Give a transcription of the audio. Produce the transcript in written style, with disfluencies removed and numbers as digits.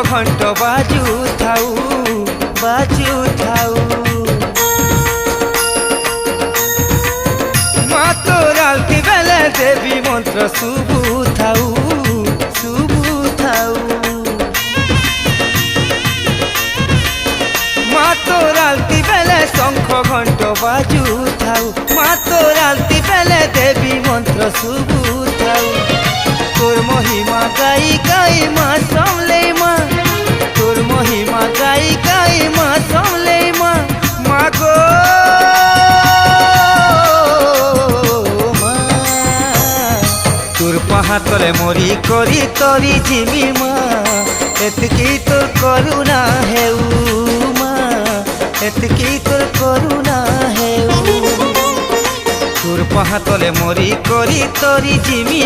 ঘণ্ট বাজু থাউ বাজু থাউ। মা তোর আলতি বেলে দেবী মন্ত্র শুভু থাউ শুভু থাউ। মা তোর আলতি বেলে শঙ্খ ঘণ্ট বাজু থাউ। মা তোর আলতি বেলে দেবী মন্ত্র শুভু থাউ। তোর মহিমা গাই গাই মা সামলে মা, তোর মহিমা গাই গাই মা সামলে মা। মা গো মা তোর পাহাতলে মরি করি তরি জিমি মা, এতকি তোর করুণা হেউ মা, এতকি তোর করুণা হেউ। তোর পাহাতলে মরি করি তরি জিমি